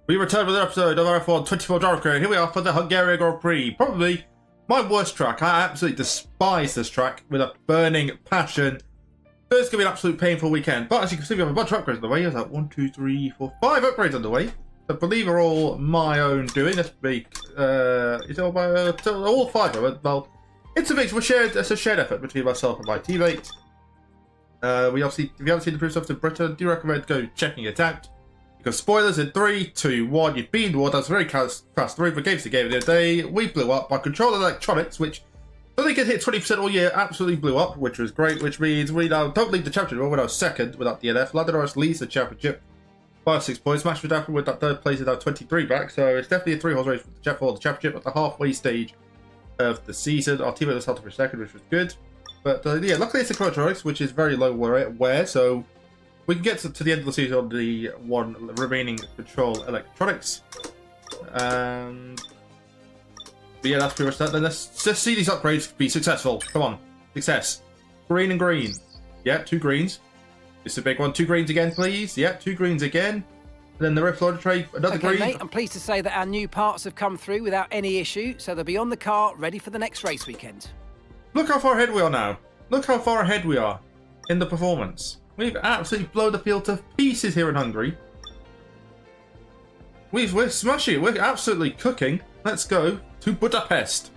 We return with an episode of our F1 24 Driver Career. Here we are for the Hungarian Grand Prix. Probably my worst track. I absolutely despise this track with a burning passion. So it's going to be an absolute painful weekend. But as you can see, we have a bunch of upgrades on the way. There's like 1, 2, 3, 4, 5 upgrades on the way. I believe are all my own doing. Let's make it's all my all 5 of them. Well, it's a mix. It's a shared effort between myself and my teammate. We obviously, if you haven't seen the proof of Britain, do recommend go checking it out. Because spoilers in 3, 2, 1, you've been warned. That's very fast. The Rainbow Games the game of the day. We blew up. Our control electronics, which I think it hit 20% all year, absolutely blew up, which was great. Which means we now don't lead the championship. We're now second without DNF. Lando Norris leads the championship by 6 points. Max Verstappen with that third place is now 23 back. So it's definitely a 3-horse race for the championship at the halfway stage of the season. Our teammate was held for second, which was good. But yeah, luckily it's a control race, which is very low wear, so we can get to the end of the season on the one remaining control electronics. And but yeah, that's pretty much that. Then let's just see these upgrades be successful. Come on, success. Green and green. Yeah, 2 greens. This is a big one. 2 greens again, please. Yeah, 2 greens again. And then the ref loader tray, another green. Mate, I'm pleased to say that our new parts have come through without any issue, so they'll be on the car, ready for the next race weekend. Look how far ahead we are now. Look how far ahead we are in the performance. We've absolutely blown the field to pieces here in Hungary. We're smashing it. We're absolutely cooking. Let's go to Budapest.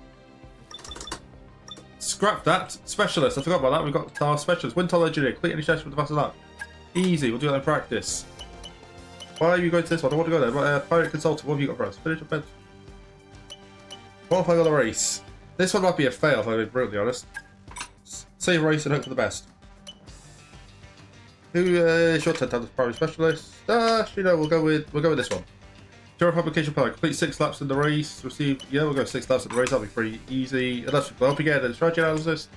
Scrap that. Specialist. I forgot about that. We've got our specialist. Wind tunnel engineer. Complete any checks with the fastest lap. Easy. We'll do that in practice. Why are you going to this one? I don't want to go there. Pirate consultant. What have you got for us? Finish up bed. Qualifying on the race. This one might be a fail, if I'm being brutally honest. Save race and hope for the best. Who is your 10 times primary specialist? Actually, no, we'll go with this one. Zero publication power. Complete 6 laps in the race. Receive. Yeah, we'll go 6 laps in the race. That'll be pretty easy. Unless we blow up again. Then strategy analysis.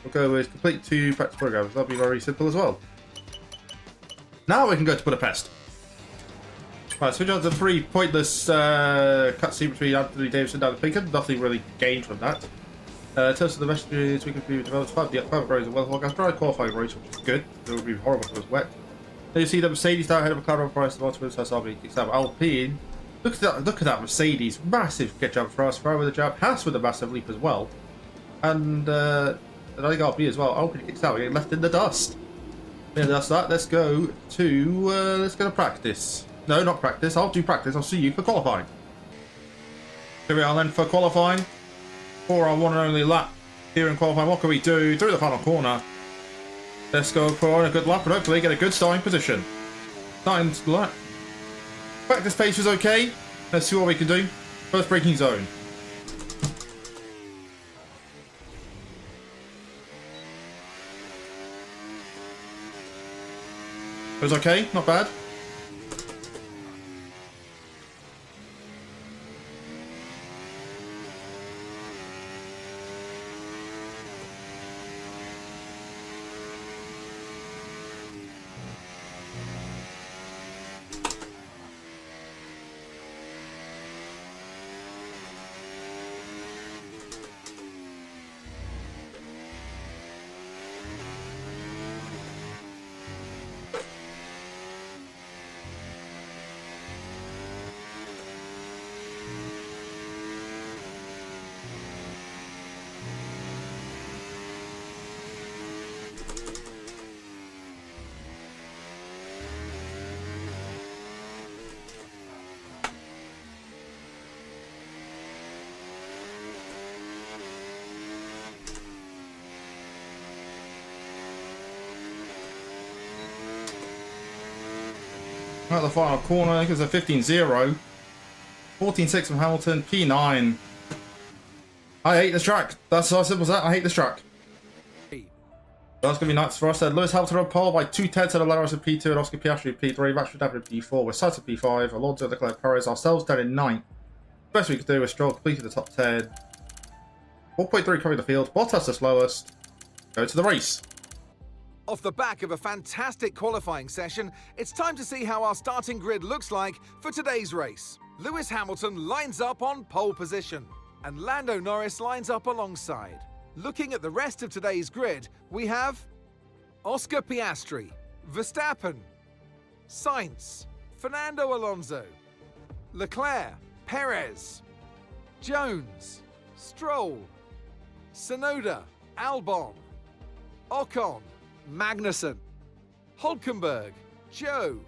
We'll go with complete 2 practice programs. That'll be very simple as well. Now we can go to Budapest. Right, switch on to 3 pointless cutscene between Anthony Davis and Dan Pinkham. Nothing really gained from that. In terms of the messages, we can be developed 5 upgrades and well after dry qualifying race, which is good. It would be horrible if it was wet. Then you see the Mercedes down ahead of McLaren on price, the Motorsports SRB kicks out Alpine. Look at that Mercedes, massive get jump for us. Ferrari with a jump, Haas with a massive leap as well, and I think Alpine as well. Alpine kicks out, we're getting left in the dust. Yeah, that's that. Let's go to practice. No, not practice. I'll do practice. I'll see you for qualifying. Here we are then for qualifying. For our one and only lap here in qualifying. What can we do? Through the final corner. Let's go for a good lap and hopefully get a good starting position. Starting lap. Practice pace was okay. Let's see what we can do. First braking zone. It was okay, not bad. At the final corner, I think it's a 15-0. 14-6 from Hamilton, P9. I hate this track. That's how simple as that. I hate this track. That's going to be nice for us then. Lewis Hamilton on pole by 2/10 and Alonso in P2 and Oscar Piastri in P3. Max Verstappen in P4 with Sainz in P5. Alonso, Leclerc, Perez. Ourselves down in 9th. Best we could do is Stroll completing the top 10. 4.3 covering the field. Bottas the slowest. Go to the race. Off the back of a fantastic qualifying session, it's time to see how our starting grid looks like for today's race. Lewis Hamilton lines up on pole position, and Lando Norris lines up alongside. Looking at the rest of today's grid, we have Oscar Piastri, Verstappen, Sainz, Fernando Alonso, Leclerc, Perez, Jones, Stroll, Tsunoda, Albon, Ocon, Magnussen, Hulkenberg, Joe,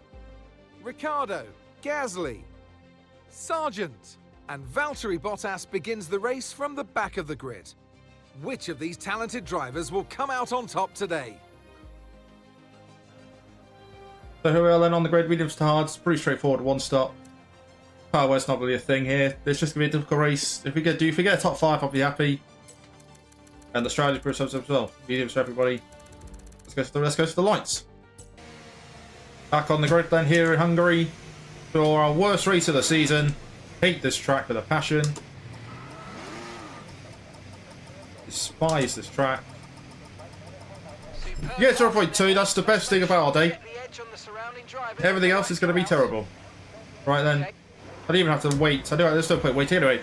Ricciardo, Gasly, Sargent, and Valtteri Bottas begins the race from the back of the grid. Which of these talented drivers will come out on top today? So who are then on the grid? Mediums to hards. Pretty straightforward. One stop. Power's not really a thing here. It's just gonna be a difficult race. If we get a top 5, I'll be happy. And the strategy for ourselves as well. Mediums for everybody. Let's go to the lights. Back on the grid then here in Hungary for our worst race of the season. Hate this track with a passion. Despise this track. You get 0.2, that's the best thing about our day. Everything else is going to be terrible. Right then. I don't even have to wait. There's no point waiting anyway.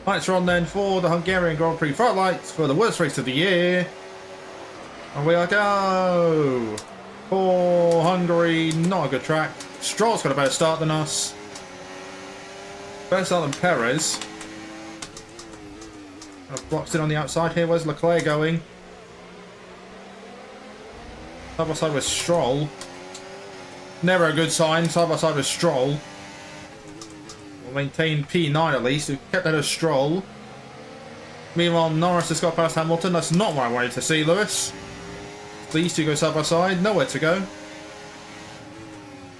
Lights are on then for the Hungarian Grand Prix. Front lights for the worst race of the year. And we go. For Hungary, not a good track. Stroll's got a better start than us. Better start than Perez. Blocks in on the outside here. Where's Leclerc going? Side by side with Stroll. Never a good sign. Side by side with Stroll. We'll maintain P9 at least. We've kept that as Stroll. Meanwhile, Norris has got past Hamilton. That's not what I wanted to see, Lewis. These two go side by side. Nowhere to go.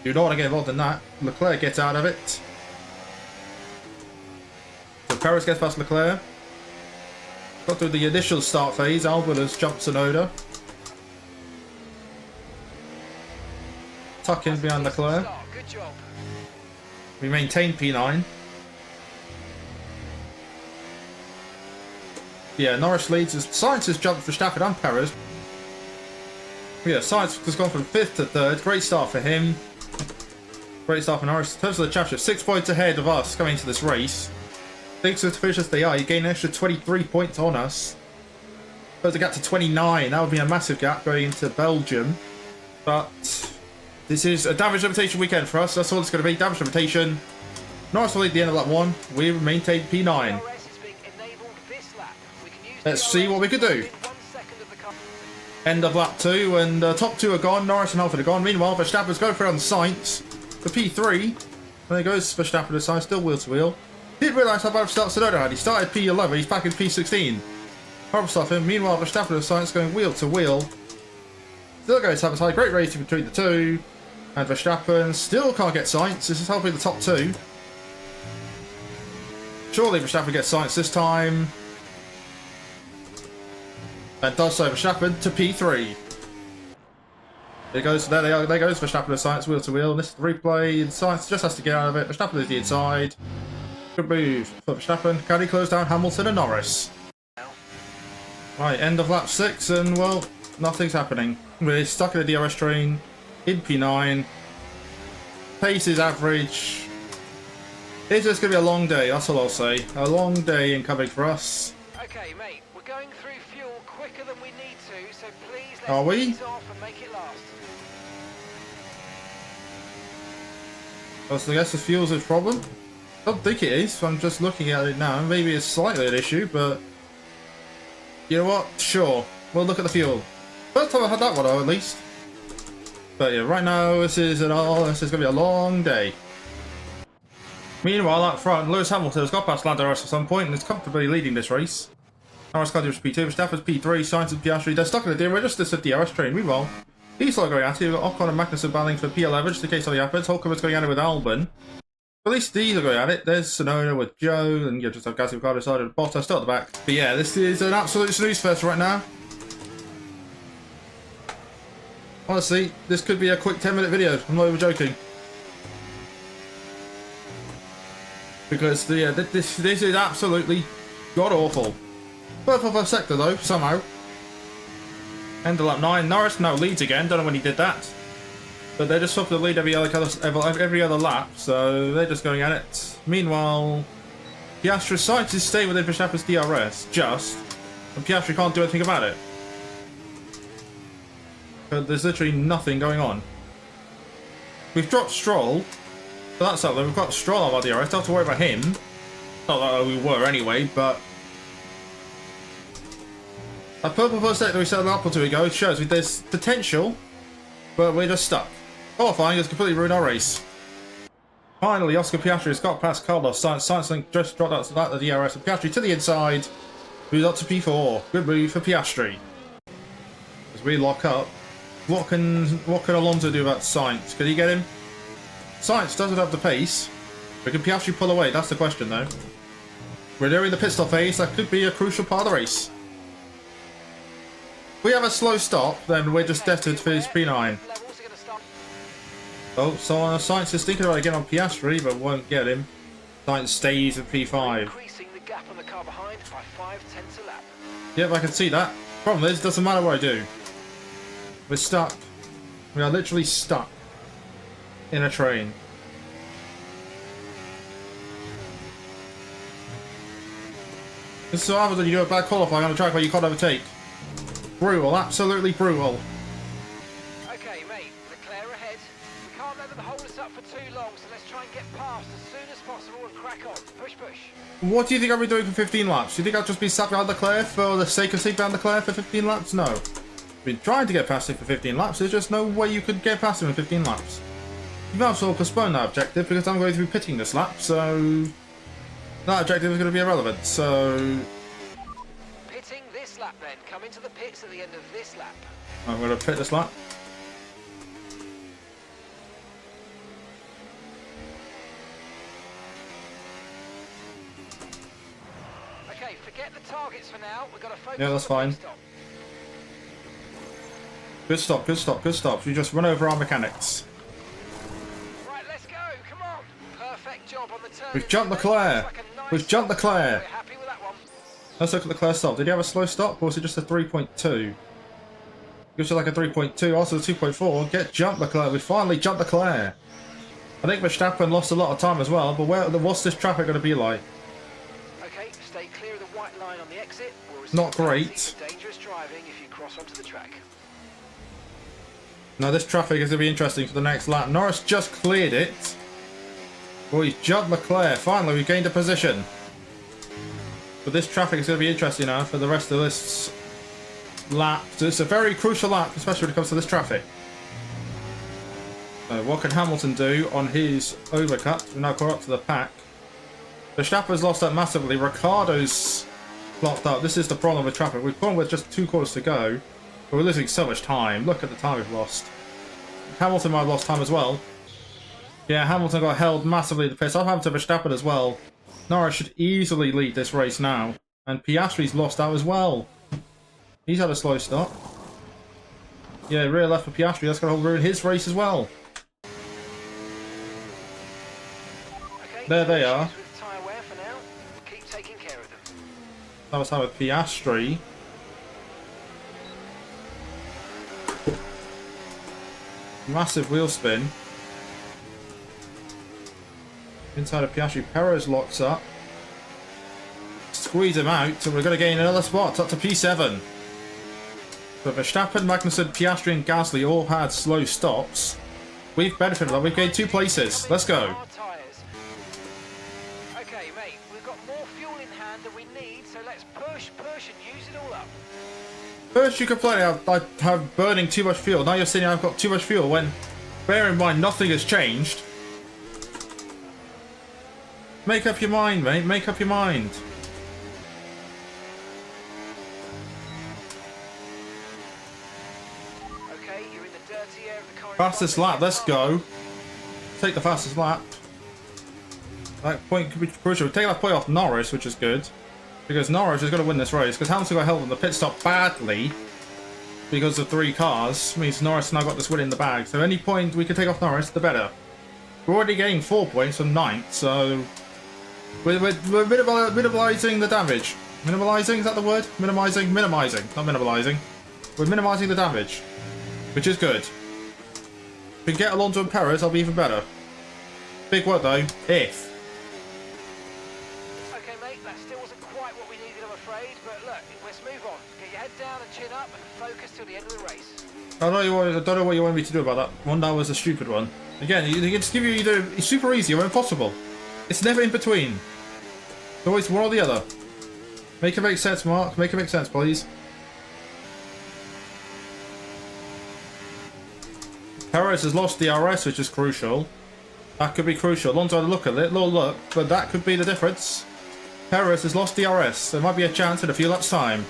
You don't want to get involved in that. Leclerc gets out of it. So Perez gets past Leclerc. Got through the initial start phase. Albon has jumped Tsunoda. Tuck in behind Leclerc. We maintain P9. Yeah, Norris leads. Sainz has jumped Verstappen and Perez. Yeah, Sainz has gone from 5th to 3rd. Great start for him. Great start for Norris. In terms of the championship, 6 points ahead of us coming into this race. Thanks to the finish as they are, you gain an extra 23 points on us. There's a gap to 29. That would be a massive gap going into Belgium. But this is a damage limitation weekend for us. That's all it's going to be. Damage limitation. Norris will lead the end of lap 1. We maintain P9. Let's see what we can do. End of lap 2, and the top 2 are gone. Norris and Alfred are gone. Meanwhile, Verstappen's going for it on Sainz. For P3. There goes Verstappen and Sainz, still wheel to wheel. Didn't realise how bad start Tsunoda had. He started P11, he's back in P16. Horrible stuff him. Meanwhile, Verstappen and Sainz going wheel to wheel. Still going side by side. Great racing between the two. And Verstappen still can't get Sainz. This is helping the top 2. Surely Verstappen gets Sainz this time. And does so. Verstappen to P3. There goes Verstappen and Sainz wheel to wheel. And this is the replay. And Sainz just has to get out of it. Verstappen is the inside. Good move for Verstappen. Can he close down Hamilton and Norris? Right, end of lap 6, and well, nothing's happening. We're stuck in a DRS train in P9. Pace is average. It's just going to be a long day, that's all I'll say. A long day incoming for us. Okay, mate, we're going through fuel quicker than we need to, so please Are we? let's ease off and make it last. Well, so I guess the fuel's a problem. I don't think it is. I'm just looking at it now. Maybe it's slightly an issue, but you know what? Sure, we'll look at the fuel. First time I had that one, though, at least. But yeah, right now this is going to be a long day. Meanwhile, out front, Lewis Hamilton has got past Lando Norris at some point and is comfortably leading this race. Norris continues P2, Verstappen's P3, Sainz and Piastri. They're stuck in the DRS. We're just a DRS train. Meanwhile, these are going at it. We've got Ocon and Magnussen battling for P11, just in case something happens. Hulkenberg's going at it with Albon. At least these are going at it. There's Tsunoda with Joe, and you just have Gasly, Ricciardo side of the Bottas still at the back. But yeah, this is an absolute snooze fest right now. Honestly, this could be a quick 10-minute video. I'm not even joking. Because yeah, this is absolutely god-awful. But for a sector though, somehow. End of lap 9. Norris now leads again. Don't know when he did that. But they're just swapping the lead every other lap, so they're just going at it. Meanwhile, Piastri Sainz is staying within Verstappen's DRS, just, and Piastri can't do anything about it. But there's literally nothing going on. We've dropped Stroll, So that's up. Then we've got Stroll on our DRS. Don't have to worry about him. Not that we were anyway, but a purple first sector we set a lap or two ago shows there's potential, but we're just stuck. Qualifying has completely ruined our race. Finally, Oscar Piastri has got past Carlos Sainz just dropped out the DRS. And Piastri to the inside, moves up to P4. Good move for Piastri. As we lock up, what can Alonso do about Sainz? Can he get him? Sainz doesn't have the pace, but can Piastri pull away? That's the question, though. We're nearing the pit stop phase. That could be a crucial part of the race. If we have a slow stop, then we're just destined for his P9. Oh, so Sainz is thinking about getting on Piastri, but won't get him. Sainz stays at P5. Yep, I can see that. Problem is, doesn't matter what I do. We're stuck. We are literally stuck in a train. This is what happens when you do a bad qualifying on a track where you can't overtake. Brutal, absolutely brutal. Okay, mate, Leclerc ahead. We can't let them hold us up for too long, so let's try and get past as soon as possible and crack on. Push, push. What do you think I'll be doing for 15 laps? Do you think I'll just be sat behind Leclerc for the sake of sitting behind Leclerc for 15 laps? No. I've been trying to get past him for 15 laps. There's just no way you could get past him in 15 laps. You might as well postpone that objective because I'm going through pitting this lap, so that objective is going to be irrelevant. So Pitting this lap then. Come into the pits at the end of this lap. I'm going to pit this lap. Okay, forget the targets for now. We've got to focus. Yeah, that's on the fine. pit stop. Good stop, good stop, good stop. You just run over our mechanics. Right, let's go. Come on. Perfect job on the turn. We've jumped Leclerc. We've jumped Leclerc. We're happy with that one. Let's look at Leclerc's stop. Did he have a slow stop or was it just a 3.2? Gives you like a 3.2, also a 2.4. Get jumped Leclerc. We finally jumped Leclerc. I think Verstappen lost a lot of time as well, but what's this traffic going to be like? Okay, stay clear of the white line on the exit. Not great. Dangerous driving if you cross onto the track. Now this traffic is going to be interesting for the next lap. Norris just cleared it. Well, he's jumped Leclerc. Finally, we gained a position. But this traffic is going to be interesting now for the rest of this lap. So it's a very crucial lap, especially when it comes to this traffic. So what can Hamilton do on his overcut? We're now caught up to the pack. Verstappen's lost that massively. Ricciardo's blocked up. This is the problem with traffic. We've gone with just 2 quarters to go. But we're losing so much time. Look at the time we've lost. Hamilton might have lost time as well. Yeah, Hamilton got held massively at the pits. I've happened to Verstappen as well. Norris should easily lead this race now. And Piastri's lost out as well. He's had a slow start. Yeah, rear left for Piastri. That's going to ruin his race as well. Okay, There they are. with tyre wear for now. Keep taking care of them. That was how with Piastri. Massive wheel spin. Inside of Piastri, Perez locks up. Squeeze him out, and we're going to gain another spot up to P7. But Verstappen, Magnussen, Piastri, and Gasly all had slow stops. We've benefited from that. We've gained 2 places. Let's go. Our tyres. Okay, mate, we've got more fuel in hand than we need, so let's push, and use it all up. First, you complain I have burning too much fuel. Now you're saying I've got too much fuel when, bear in mind, nothing has changed. Make up your mind, mate. Make up your mind. Okay, you're in the dirty air of the car. Fastest lap. Let's go. Take the fastest lap. That point could be crucial. Take that point off Norris, which is good. Because Norris is going to win this race. Because Hamilton got held on the pit stop badly. Because of 3 cars. Means Norris now got this win in the bag. So any point we can take off Norris, the better. We're already getting 4 points from 9th. So we're minimalising the damage. Minimalising, is that the word? Minimalising? Minimising. Not minimalising. We're minimising the damage. Which is good. If we can get Alonso and Perez, I'll be even better. Big word though. If. Okay, mate, that still wasn't quite what we needed, I'm afraid. But look, let's move on. Get your head down and chin up and focus till the end of the race. I don't know what you want me to do about that one. That was a stupid one. Again, you can just give you either it's super easy or impossible. It's never in between. It's always one or the other. Make it make sense, Mark. Make it make sense, please. Perez has lost the DRS, which is crucial. That could be crucial. Alonso had a look at it, little look, but that could be the difference. Perez has lost the DRS. There might be a chance in a few laps' time.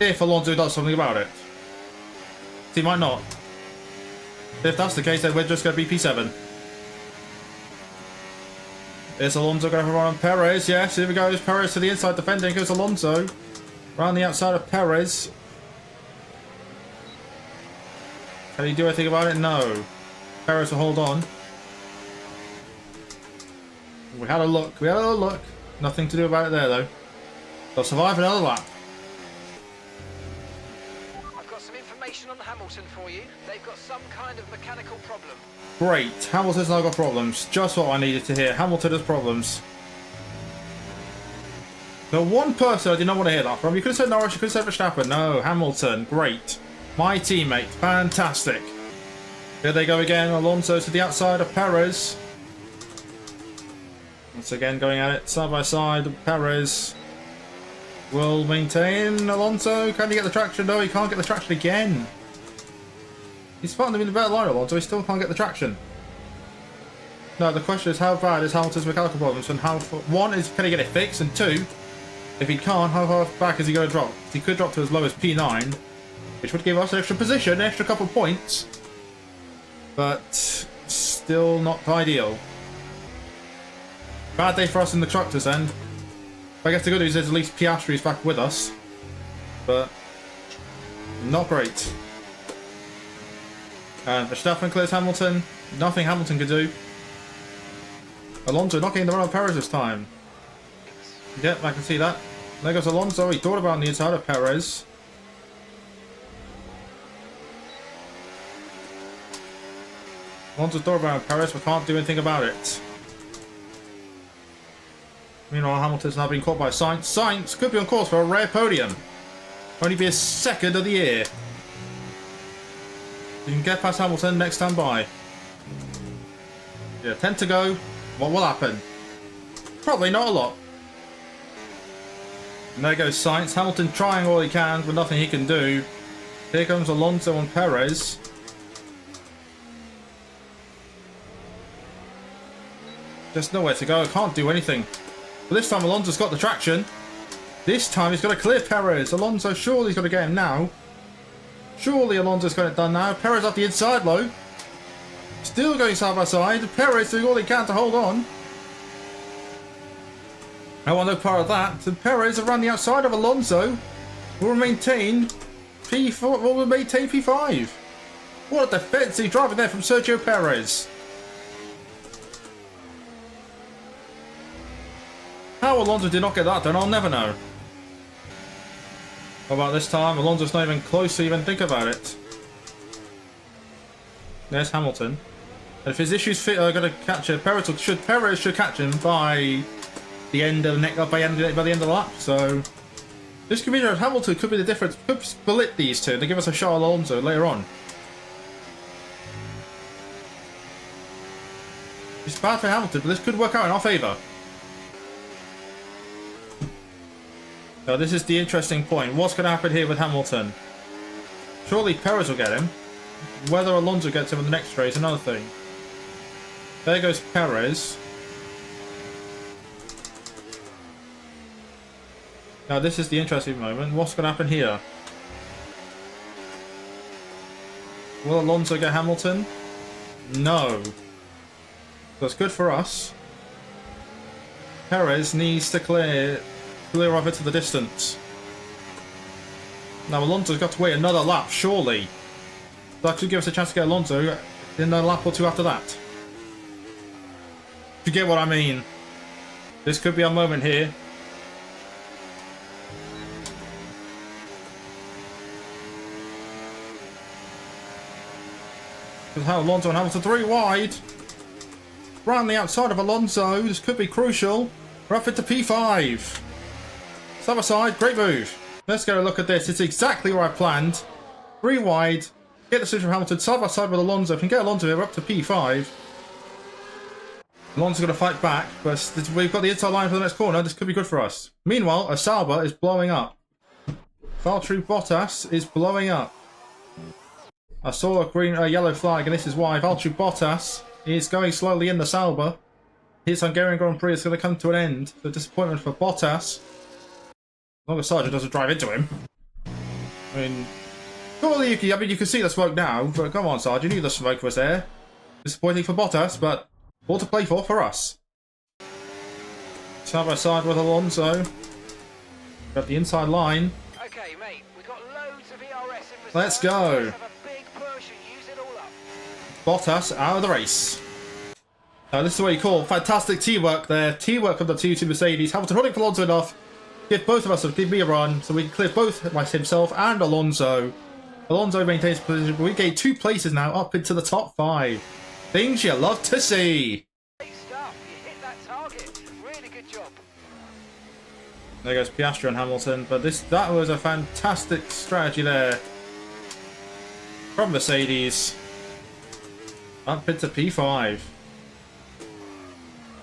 If Alonso does something about it. He might not. If that's the case, then we're just going to be P7. Is Alonso going to run on Perez? Yes, here we go. Perez to the inside defending. Goes Alonso. Around the outside of Perez. Can he do anything about it? No. Perez will hold on. We had a look. We had a little look. Nothing to do about it there, though. They'll survive another lap. I've got some information on Hamilton for you. They've got some kind of mechanical problem. Great. Hamilton's now got problems. Just what I needed to hear. Hamilton has problems. The one person I did not want to hear that from. You could have said Norris, you could have said Verstappen. No, Hamilton. Great. My teammate. Fantastic. Here they go again. Alonso to the outside of Perez. Once again going at it side by side. Perez will maintain. Alonso, can he get the traction? No, he can't get the traction again. He's fighting them in the better line, Alonso. He still can't get the traction. No, the question is how bad is Hamilton's mechanical problems, and how one is can he get it fixed, and two, if he can't, how far back is he going to drop? He could drop to as low as P9, which would give us an extra position, an extra couple points, but still not ideal. Bad day for us in the constructors' end. I guess the good news is at least Piastri is back with us, but not great. And Verstappen clears Hamilton. Nothing Hamilton could do. Alonso not getting the run of Perez this time. Yep, I can see that. There goes Alonso. He thought about on the inside of Perez. Alonso's thought about Perez, but can't do anything about it. Meanwhile, Hamilton's now been caught by Sainz. Sainz could be on course for a rare podium. Only be his second of the year. You can get past Hamilton next time by. Yeah, 10 to go. What will happen? Probably not a lot. And there goes Sainz. Hamilton trying all he can, but nothing he can do. Here comes Alonso and Perez. Just nowhere to go. Can't do anything. But this time Alonso's got the traction. This time he's got to clear Perez. Alonso surely he's got to get him now. Surely Alonso's got it done now. Perez up the inside low. Still going side by side. Perez doing all he can to hold on. I want no part of that. And Perez around the outside of Alonso will maintain P4. Will maintain P5. What a defensive driving there from Sergio Perez. How Alonso did not get that done, I'll never know. What about this time? Alonso's not even close to even think about it. There's Hamilton. And if his issues fit are going to catch him, Perez should catch him by the end of the by the end of the lap. So this could be Hamilton could be the difference. Could split these two. They give us a shot at Alonso later on. It's bad for Hamilton, but this could work out in our favour. Now this is the interesting point. What's going to happen here with Hamilton? Surely Perez will get him. Whether Alonso gets him in the next race is another thing. There goes Perez. Now this is the interesting moment. What's going to happen here? Will Alonso get Hamilton? No. That's good for us. Perez needs to clear off into the distance. Now Alonso's got to wait another lap, surely. That should give us a chance to get Alonso in another lap or two after that. If you get what I mean. This could be our moment here. Because how Alonso and Hamilton 3 wide. Round the outside of Alonso. This could be crucial. We're up into P5. Side by side, great move. Let's go look at this. It's exactly where I planned. 3 wide. Get the switch from Hamilton side by side with Alonso. If we can get Alonso here, we're up to P5. Alonso's going to fight back, but we've got the inside line for the next corner. This could be good for us. Meanwhile, a Sauber is blowing up. Valtteri Bottas is blowing up. I saw a yellow flag, and this is why. Valtteri Bottas is going slowly in the Sauber. His Hungarian Grand Prix is going to come to an end. So disappointment for Bottas. As long as Sargent doesn't drive into him. I mean, surely you can see the smoke now, but come on, Sargent, you knew the smoke was there. Disappointing for Bottas, but all to play for us. Side by side with Alonso. Got the inside line. Okay, mate, we got loads of ERS in reserve. Let's go. Have a big push and use it all up. Bottas out of the race. Now, this is what you call fantastic teamwork there. Teamwork of the two Mercedes. Hamilton running for Alonso enough. Give both of us give me a run so we can clear both himself and Alonso. Alonso maintains position, but we gain 2 places now up into the top 5. Things you love to see. Great stuff. You hit that target. Really good job. There goes Piastri and Hamilton, but that was a fantastic strategy there from Mercedes. Up into P5.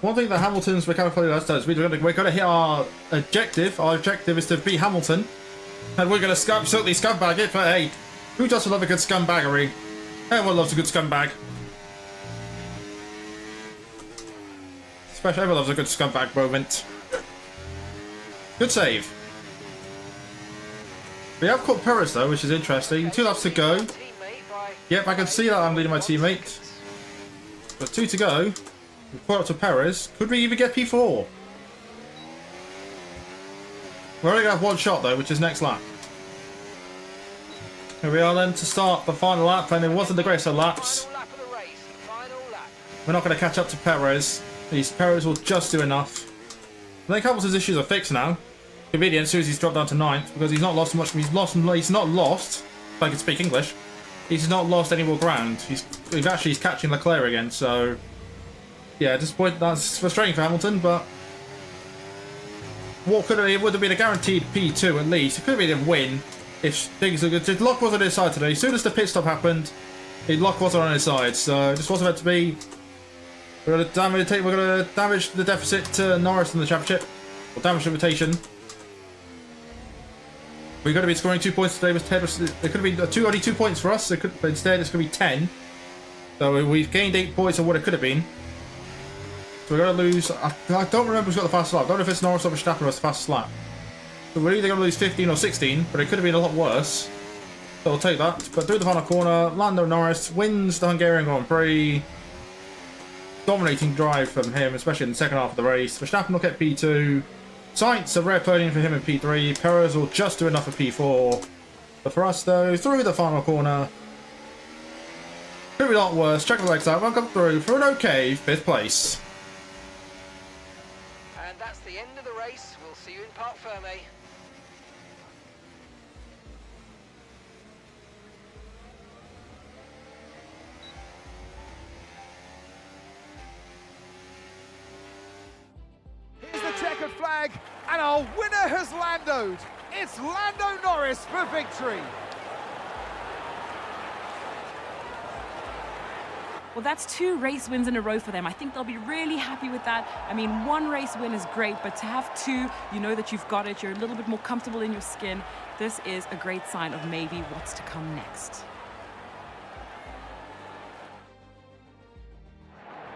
One thing that Hamilton's mechanical does is we're going to hit our objective. Our objective is to beat Hamilton, and we're going to absolutely scumbag it. But hey, who doesn't love a good scumbaggery? Everyone loves a good scumbag. Especially everyone loves a good scumbag moment. Good save. We have caught Perez though, which is interesting. 2 laps to go. Yep, I can see that I'm leading my teammate. But 2 to go. We've caught up to Perez. Could we even get P4? We're only going to have 1 shot though, which is next lap. Here we are then to start the final lap, and it wasn't the greatest of laps. We're not going to catch up to Perez. Perez will just do enough. I think Hamilton's issues are fixed now. Convenient, as soon as he's dropped down to 9th, because he's not lost much. He's not lost. If I can speak English. He's not lost any more ground. He's catching Leclerc again. So yeah, at this point that's frustrating for Hamilton. But it would have been a guaranteed P2 at least. It could have been a win if things were good. Luck wasn't on his side today. As soon as the pit stop happened, luck wasn't on his side. So it just wasn't meant to be. We're going to damage the deficit to Norris in the championship. Or damage the reputation. We're going to be scoring 2 points today. It could have been only 2 points for us. But instead, it's going to be 10. So we've gained 8 points of what it could have been. So we're going to lose. I don't remember who's got the fastest lap. I don't know if it's Norris or Verstappen who has the fastest lap. So we're either going to lose 15 or 16, but it could have been a lot worse. So we'll take that. But through the final corner, Lando Norris wins the Hungarian Grand Prix. Dominating drive from him, especially in the second half of the race. Verstappen will get P2. Sainz, a rare podium for him in P3. Perez will just do enough for P4. But for us, though, through the final corner. Could be a lot worse. Check the legs out. Welcome through for an okay 5th place. And that's the end of the race. We'll see you in Parc Fermé. Checkered flag, and our winner has landoed. It's Lando Norris for victory. Well, that's 2 race wins in a row for them. I think they'll be really happy with that. I mean, 1 race win is great, but to have 2, you know that you've got it. You're a little bit more comfortable in your skin. This is a great sign of maybe what's to come next.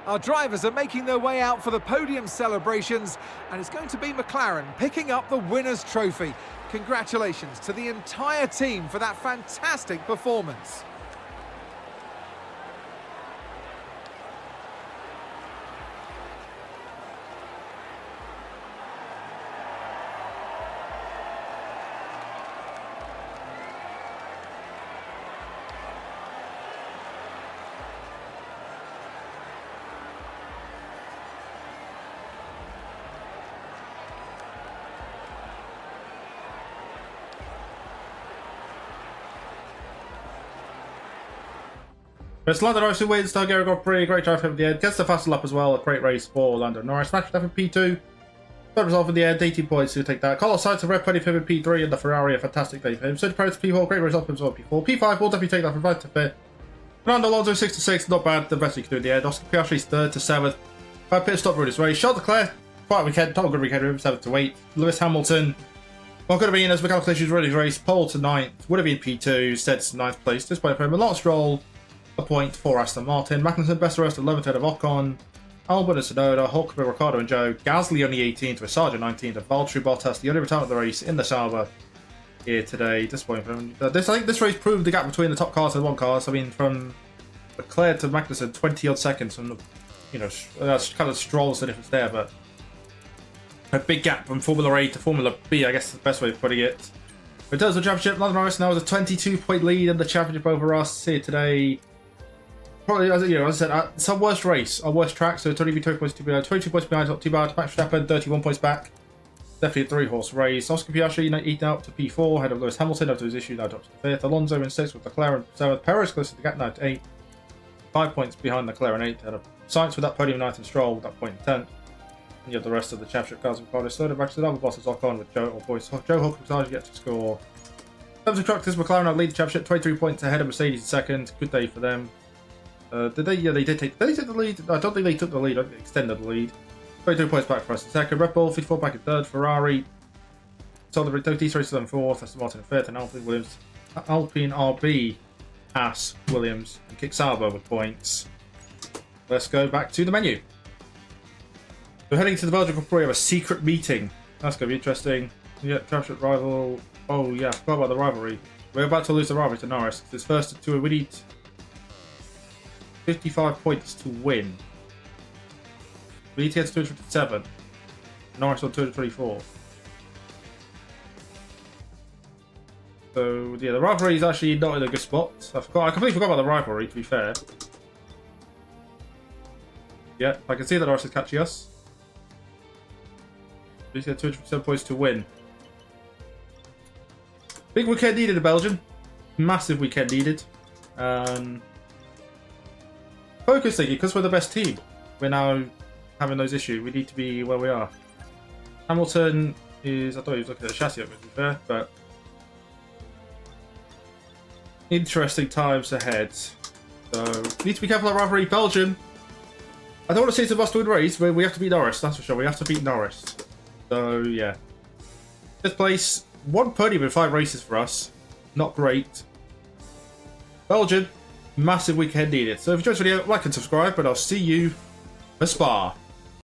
Our drivers are making their way out for the podium celebrations, and it's going to be McLaren picking up the winner's trophy. Congratulations to the entire team for that fantastic performance. It's Lando Norris who wins the Hungarian Grand Prix. Great drive from the end. Gets the fastest lap as well. A great race for Lando Norris. Smash left in P2. Third result in the end, 18 points to take that. Carlos Sainz, a red podium for him in P3, and the Ferrari, a fantastic day for him. Sergio Perez, P4, great result for him as well, P4. P5, will definitely take that from 5 to 5th. Fernando Alonso, 6 to 6, not bad, the best he could do in the end. Oscar Piastri's 3rd to 7th. 5 pit stop for his race. Charles Leclerc, quite a weekend, total good weekend, 7 to 8. Lewis Hamilton, well, could have been as mechanical issues really race, pole to 9th, would have been P2, instead to 9th place. This point for him. Lance Stroll, a point for Aston Martin. Magnussen, best rest, 11th head of Ocon. Albon and Tsunoda, Hulkenberg, Ricciardo and Joe. Gasly on the 18th, with Sargent 19th, and Valtteri Bottas, the only return of the race in the Sauber here today. Disappointing for him. I think this race proved the gap between the top cars and one cars. I mean, from Leclerc to Magnussen, 20 odd seconds. From that's kind of Stroll's the difference there, but a big gap from Formula A to Formula B, I guess is the best way of putting it. In terms of the championship, Lando Norris now has a 22-point lead in the championship over us here today. Probably, as I said, it's our worst race, our worst track, so it's only 22 points behind, not too bad. Max Verstappen, 31 points back. Definitely a 3-horse race. Oscar Piastri eaten out to P4, ahead of Lewis Hamilton after his issue, now drops to 5th. Alonso in 6th with Leclerc in 7th. Perez close to the gap now to 8th. 5 points behind Leclerc in 8th. Ahead of Sainz with that podium 9th and Stroll with that point in 10th. And you have the rest of the championship cars and Carlos Soda back to the double bosses Ocon with Joe Hulkenberg get to score. In terms of constructors, McLaren now lead the championship, 23 points ahead of Mercedes in 2nd. Good day for them. Did they? Yeah, they did take. Did they take the lead? I don't think they took the lead. I think they extended the lead. 22 points back for us in 2nd. Red Bull 54 back in 3rd. Ferrari. So the these races in 4th. Aston Martin in 5th, and Alpine RB, Haas, Williams, and Kick Sauber with points. Let's go back to the menu. We're heading to the Belgian Grand Prix. We have a secret meeting. That's going to be interesting. Yeah, championship rival. Oh yeah, I forgot about the rivalry. We're about to lose the rivalry to Norris. This first two, we need 55 points to win. We need to get to 257. Norris on 224. So yeah, the rivalry is actually not in a good spot. I completely forgot about the rivalry, to be fair. Yeah, I can see that Norris is catching us. We need to get 207 points to win. Big weekend needed in Belgium. Massive weekend needed. Focusing, because we're the best team. We're now having those issues. We need to be where we are. Hamilton is... I thought he was looking at the chassis up, to be fair, but... Interesting times ahead. So, need to be careful of rivalry. Belgium. I don't want to say it's a must-win race, but we have to beat Norris, that's for sure. We have to beat Norris. So, yeah. 5th place. 1 podium in 5 races for us. Not great. Belgium. Massive weekend needed. So if you enjoyed this video, like and subscribe, but I'll see you for Spa.